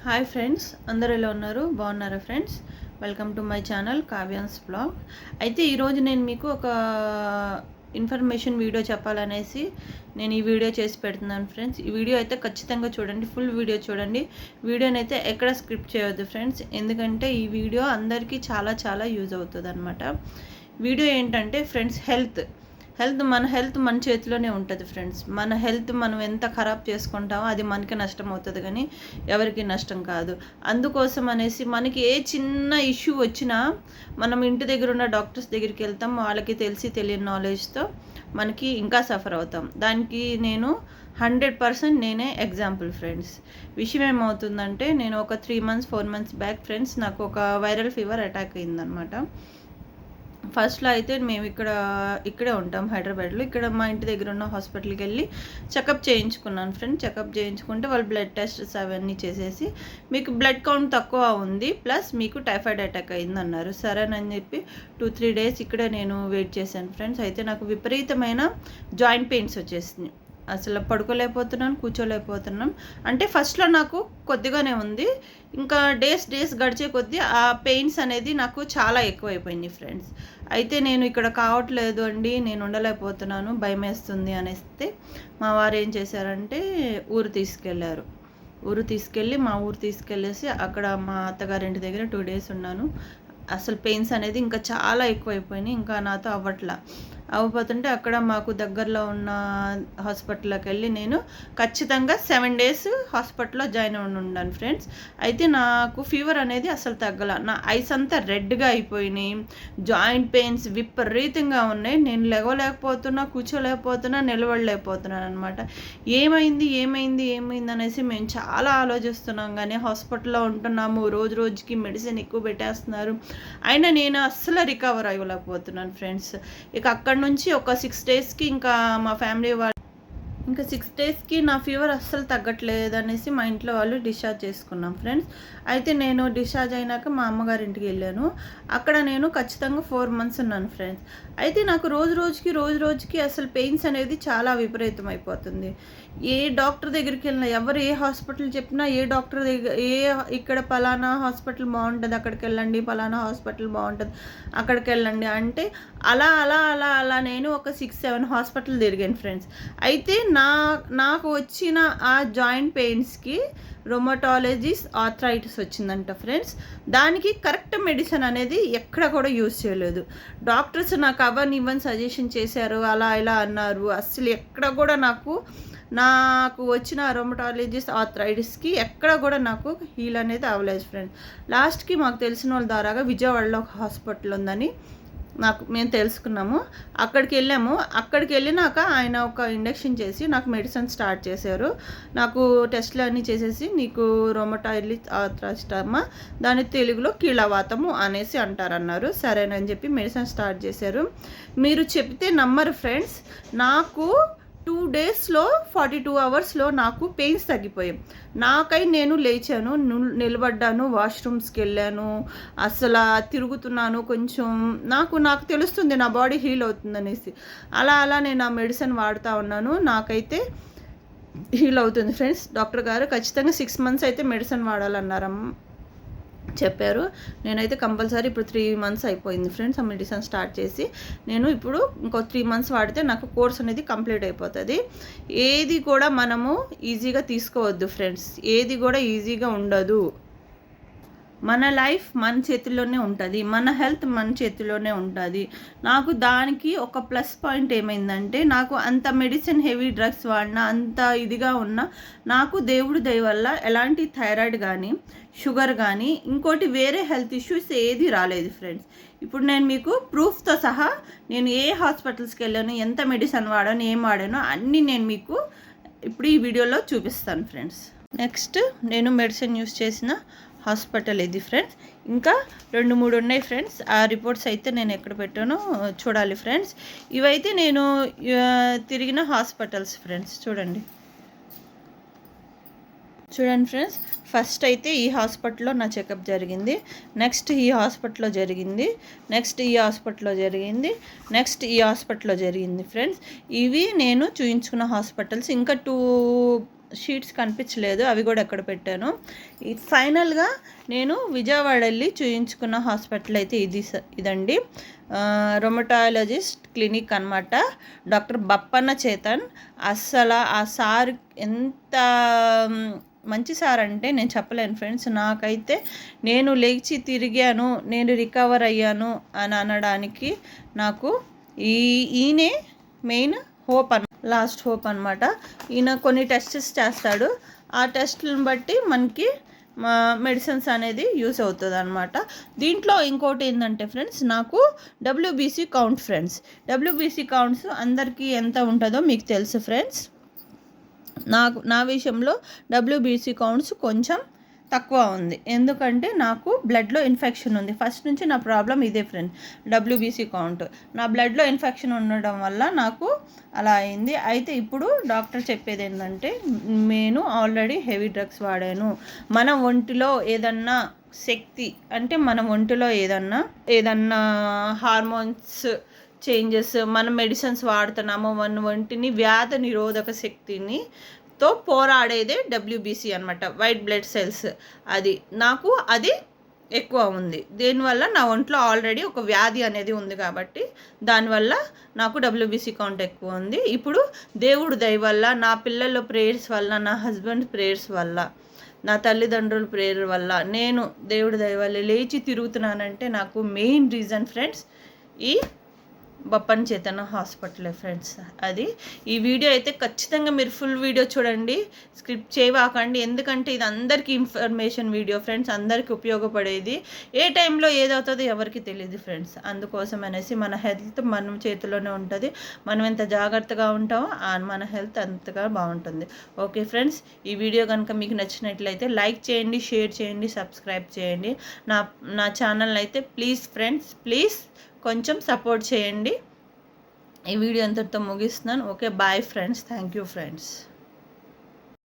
Hi friends, అందరూ ఎలా ఉన్నారు? బాగున్నారా friends? Welcome to my channel Kavya's blog. అయితే ఈరోజు నేను మీకు ఒక ఇన్ఫర్మేషన్ వీడియో చెప్పాలనేసి నేను ఈ వీడియో చేసి పెడుతున్నాను ఫ్రెండ్స్. ఈ వీడియో అయితే ఖచ్చితంగా చూడండి, ఫుల్ వీడియో చూడండి. వీడియోని అయితే ఎక్కడ స్క్రిప్ట్ చేయవద్దు ఫ్రెండ్స్, ఎందుకంటే ఈ వీడియో అందరికీ చాలా చాలా యూజ్ అవుతుంది అనమాట. వీడియో ఏంటంటే ఫ్రెండ్స్, మన హెల్త్ మన చేతిలోనే ఉంటుంది ఫ్రెండ్స్. మన హెల్త్ మనం ఎంత ఖరాబ్ చేసుకుంటామో అది మనకి నష్టం అవుతుంది, కానీ ఎవరికి నష్టం కాదు. అందుకోసం అనేసి మనకి ఏ చిన్న ఇష్యూ వచ్చినా మనం ఇంటి దగ్గర ఉన్న డాక్టర్స్ దగ్గరికి వెళ్తాం. వాళ్ళకి తెలియని నాలెడ్జ్తో మనకి ఇంకా సఫర్ అవుతాం. దానికి నేను 100% నేనే ఎగ్జాంపుల్ ఫ్రెండ్స్. విషయం ఏమవుతుందంటే, నేను ఒక 4 months బ్యాక్ ఫ్రెండ్స్, నాకు ఒక వైరల్ ఫీవర్ అటాక్ అయిందనమాట. ఫస్ట్లో అయితే మేము ఇక్కడే ఉంటాం హైదరాబాద్లో. ఇక్కడ మా ఇంటి దగ్గర ఉన్న హాస్పిటల్కి వెళ్ళి చెకప్ చేయించుకున్నాను ఫ్రెండ్. చెకప్ చేయించుకుంటే వాళ్ళు బ్లడ్ టెస్ట్స్ అవన్నీ చేసేసి, మీకు బ్లడ్ కౌంట్ తక్కువ ఉంది, ప్లస్ మీకు టైఫాయిడ్ అటాక్ అయిందన్నారు. సరేనని చెప్పి 2-3 days ఇక్కడే నేను వెయిట్ చేశాను ఫ్రెండ్స్. అయితే నాకు విపరీతమైన జాయింట్ పెయిన్స్ వచ్చేసింది. అసలు పడుకోలేకపోతున్నాను, కూర్చోలేకపోతున్నాం. అంటే ఫస్ట్లో నాకు కొద్దిగానే ఉంది, ఇంకా డేస్ గడిచే కొద్దీ ఆ పెయిన్స్ అనేది నాకు చాలా ఎక్కువైపోయింది ఫ్రెండ్స్. అయితే నేను ఇక్కడ కావట్లేదు అండి, నేను ఉండలేకపోతున్నాను, భయం వేస్తుంది అనేస్తే మా వారు ఏం చేశారంటే ఊరు తీసుకెళ్ళేసి అక్కడ మా అత్తగారింటి దగ్గర 2 days ఉన్నాను. అసలు పెయిన్స్ అనేది ఇంకా చాలా ఎక్కువైపోయినాయి, ఇంకా నాతో అవ్వపోతుంటే అక్కడ మాకు దగ్గరలో ఉన్న హాస్పిటల్లోకి వెళ్ళి నేను ఖచ్చితంగా 7 days హాస్పిటల్లో జాయిన్ ఉన్నాను ఫ్రెండ్స్. అయితే నాకు ఫీవర్ అనేది అసలు తగ్గల, నా ఐస్ అంతా రెడ్గా అయిపోయినాయి, జాయింట్ పెయిన్స్ విపరీతంగా ఉన్నాయి. నేను లేవలేకపోతున్నా, కూర్చోలేకపోతున్నా, నిలబడలేకపోతున్నాను అనమాట. ఏమైంది అనేసి మేము చాలా ఆలోచిస్తున్నాం, కానీ హాస్పిటల్లో ఉంటున్నాము, రోజుకి మెడిసిన్ ఎక్కువ పెట్టేస్తున్నారు, అయినా నేను అస్సలు రికవర్ అవ్వలేకపోతున్నాను ఫ్రెండ్స్. ఇక అక్కడ నుంచి ఒక 6 daysకి ఇంకా మా ఫ్యామిలీ వాళ్ళు 6 daysకి నా ఫీవర్ అస్సలు తగ్గట్లేదు అనేసి మా ఇంట్లో వాళ్ళు డిశ్చార్జ్ చేసుకున్నాం ఫ్రెండ్స్. అయితే నేను డిశ్చార్జ్ అయినాక మా అమ్మగారింటికి వెళ్ళాను. అక్కడ నేను ఖచ్చితంగా 4 months ఉన్నాను ఫ్రెండ్స్. అయితే నాకు రోజుకి అసలు పెయిన్స్ అనేది చాలా విపరీతం అయిపోతుంది. ఏ డాక్టర్ దగ్గరికి వెళ్ళినా, ఎవరు ఏ హాస్పిటల్ చెప్పినా, ఏ డాక్టర్ దగ్గర ఇక్కడ పలానా హాస్పిటల్ బాగుంటుంది అక్కడికి వెళ్ళండి, పలానా హాస్పిటల్ బాగుంటుంది అక్కడికి వెళ్ళండి అంటే అలా నేను ఒక 6-7 హాస్పిటల్ తిరిగాను ఫ్రెండ్స్. అయితే నాకు వచ్చిన ఆ జాయింట్ పెయిన్స్కి రొమటాలజిస్ట్ ఆర్థరైటిస్ వచ్చిందంట ఫ్రెండ్స్. దానికి కరెక్ట్ మెడిసిన్ అనేది ఎక్కడ కూడా యూజ్ చేయలేదు. డాక్టర్స్ నాకు ఇవన్నీ సజెషన్ చేశారు, అలా ఇలా అన్నారు. అస్సలు ఎక్కడ కూడా నాకు వచ్చిన రొమటాలజిస్ట్ ఆర్థరైటిస్కి ఎక్కడ కూడా నాకు హీల్ అనేది అవ్వలేదు ఫ్రెండ్స్. లాస్ట్కి మాకు తెలిసిన వాళ్ళ ద్వారాగా విజయవాడలో ఒక హాస్పిటల్ ఉందని మేము తెలుసుకున్నాము. అక్కడికి వెళ్ళినాక ఆయన ఒక ఇంజెక్షన్ చేసి నాకు మెడిసిన్ స్టార్ట్ చేశారు. నాకు టెస్ట్లు అన్నీ చేసేసి, నీకు రొమటాయిడ్ ఆర్థరైటిస్, దాని తెలుగులో కీళ్ళవాతము అనేసి అంటారన్నారు. సరేనని చెప్పి మెడిసిన్ స్టార్ట్ చేశారు. మీరు చెప్తే నమ్మరు ఫ్రెండ్స్, నాకు 2 daysలో 42 hours నాకు పెయిన్స్ తగ్గిపోయాయి. నేను లేచాను, నిలబడ్డాను, వాష్రూమ్స్కి వెళ్ళాను, అసలు తిరుగుతున్నాను. కొంచెం నాకు తెలుస్తుంది నా బాడీ హీల్ అవుతుందనేసి. అలా నేను ఆ మెడిసిన్ వాడుతూ ఉన్నాను. నాకైతే హీల్ అవుతుంది ఫ్రెండ్స్. డాక్టర్ గారు ఖచ్చితంగా 6 months అయితే మెడిసిన్ వాడాలన్నారమ్మ చెప్పారు. నేనైతే కంపల్సరీ ఇప్పుడు 3 months అయిపోయింది ఫ్రెండ్స్ ఆ మెడిసిన్ స్టార్ట్ చేసి. నేను ఇప్పుడు ఇంకో 3 months వాడితే నాకు కోర్స్ అనేది కంప్లీట్ అయిపోతుంది. ఏది కూడా మనము ఈజీగా తీసుకోవద్దు ఫ్రెండ్స్, ఏది కూడా ఈజీగా ఉండదు. మన లైఫ్ మన చేతిలోనే ఉంటుంది, మన హెల్త్ మన చేతిలోనే ఉంటుంది. నాకు దానికి ఒక ప్లస్ పాయింట్ ఏమైందంటే, నాకు అంత మెడిసిన్ హెవీ డ్రగ్స్ వాడినా, అంత ఇదిగా ఉన్నా, నాకు దేవుడి దయ వల్ల ఎలాంటి థైరాయిడ్ కానీ, షుగర్ కానీ, ఇంకోటి వేరే హెల్త్ ఇష్యూస్ ఏది రాలేదు ఫ్రెండ్స్. ఇప్పుడు నేను మీకు ప్రూఫ్తో సహా నేను ఏ హాస్పిటల్స్కి వెళ్ళాను, ఎంత మెడిసిన్ వాడాను, ఏం వాడానో అన్నీ నేను మీకు ఇప్పుడు ఈ వీడియోలో చూపిస్తాను ఫ్రెండ్స్. నెక్స్ట్ నేను మెడిసిన్ యూస్ చేసిన హాస్పిటల్ ఇది ఫ్రెండ్స్. ఇంకా 2-3 ఉన్నాయి ఫ్రెండ్స్. ఆ రిపోర్ట్స్ అయితే నేను ఎక్కడ పెట్టానో చూడాలి ఫ్రెండ్స్. ఇవైతే నేను తిరిగిన హాస్పిటల్స్ ఫ్రెండ్స్. చూడండి ఫ్రెండ్స్, ఫస్ట్ అయితే ఈ హాస్పిటల్లో నా చెకప్ జరిగింది, నెక్స్ట్ ఈ హాస్పిటల్లో జరిగింది, నెక్స్ట్ ఈ హాస్పిటల్లో జరిగింది, నెక్స్ట్ ఈ హాస్పిటల్లో జరిగింది ఫ్రెండ్స్. ఇవి నేను చూయించుకున్న హాస్పిటల్స్. ఇంకా 2 షీట్స్ కనిపించలేదు, అవి కూడా ఎక్కడ పెట్టాను. ఫైనల్గా నేను విజయవాడ వెళ్ళి చూయించుకున్న హాస్పిటల్ అయితే ఇదండి. రొమటాలజిస్ట్ క్లినిక్ అనమాట. డాక్టర్ బప్పన్న చేతన్. అస్సలు ఆ సార్ ఎంత మంచి సార్ అంటే నేను చెప్పలేను ఫ్రెండ్స్. నాకైతే నేను లేచి తిరిగాను, నేను రికవర్ అయ్యాను అని అనడానికి నాకు ఈయనే మెయిన్ హోప్ లాస్ట్ హోప్ అనమాట. ఈయన కొన్ని టెస్ట్స్ చేస్తాడు, ఆ టెస్ట్లను బట్టి మనకి మెడిసిన్స్ అనేది యూస్ అవుతుంది అనమాట. దీంట్లో ఇంకోటి ఏంటంటే ఫ్రెండ్స్, నాకు WBC count friends. WBC counts అందరికీ ఎంత ఉంటుందో మీకు తెలుసు ఫ్రెండ్స్. నా విషయంలో WBC కౌంట్స్ కొంచెం తక్కువ ఉంది, ఎందుకంటే నాకు బ్లడ్లో ఇన్ఫెక్షన్ ఉంది. ఫస్ట్ నుంచి నా ప్రాబ్లం ఇదే ఫ్రెండ్, WBC కౌంట్. నా బ్లడ్లో ఇన్ఫెక్షన్ ఉండడం వల్ల నాకు అలా అయింది. అయితే ఇప్పుడు డాక్టర్ చెప్పేది ఏంటంటే, నేను ఆల్రెడీ హెవీ డ్రగ్స్ వాడాను. మన ఒంటిలో ఏదన్నా శక్తి అంటే మన ఒంటిలో ఏదన్నా హార్మోన్స్ చేంజెస్, మనం మెడిసిన్స్ వాడుతున్నాము, మన ఒంటిని వ్యాధి నిరోధక శక్తిని తో పోరాడేదే WBC అనమాట, వైట్ బ్లడ్ సెల్స్. నాకు అది ఎక్కువ ఉంది. దీనివల్ల నా ఒంట్లో ఆల్రెడీ ఒక వ్యాధి అనేది ఉంది కాబట్టి దానివల్ల నాకు WBC కౌంట్ ఎక్కువ ఉంది. ఇప్పుడు దేవుడు దయ వల్ల, నా పిల్లల ప్రేయర్స్ వల్ల, నా హస్బెండ్ ప్రేయర్స్ వల్ల, నా తల్లిదండ్రుల ప్రేయర్ వల్ల, నేను దేవుడి దయ వల్ల లేచి తిరుగుతున్నానంటే నాకు మెయిన్ రీజన్ ఫ్రెండ్స్ ఈ బప్పన్ చేతన హాస్పిటల్ ఫ్రెండ్స్. ఈ వీడియో అయితే ఖచ్చితంగా మీరు ఫుల్ వీడియో చూడండి, స్క్రిప్ట్ చేయవాకండి, ఎందుకంటే ఇది అందరికీ ఇన్ఫర్మేషన్ వీడియో ఫ్రెండ్స్, అందరికీ ఉపయోగపడేది. ఏ టైంలో ఏదవుతుందో ఎవరికి తెలియదు ఫ్రెండ్స్. అందుకోసం అనేసి మన హెల్త్ మన చేతిలోనే ఉంటుంది. మనం ఎంత జాగ్రత్తగా ఉంటామో మన హెల్త్ అంతగా బాగుంటుంది. ఓకే ఫ్రెండ్స్, ఈ వీడియో కనుక మీకు నచ్చినట్లయితే లైక్ చేయండి, షేర్ చేయండి, సబ్స్క్రైబ్ చేయండి. నా ఛానల్ అయితే ప్లీజ్ ఫ్రెండ్స్, ప్లీజ్ కొంచెం సపోర్ట్ చేయండి. ఈ వీడియో అంతటితో ముగిస్తున్నాను. Okay, bye friends, thank you friends.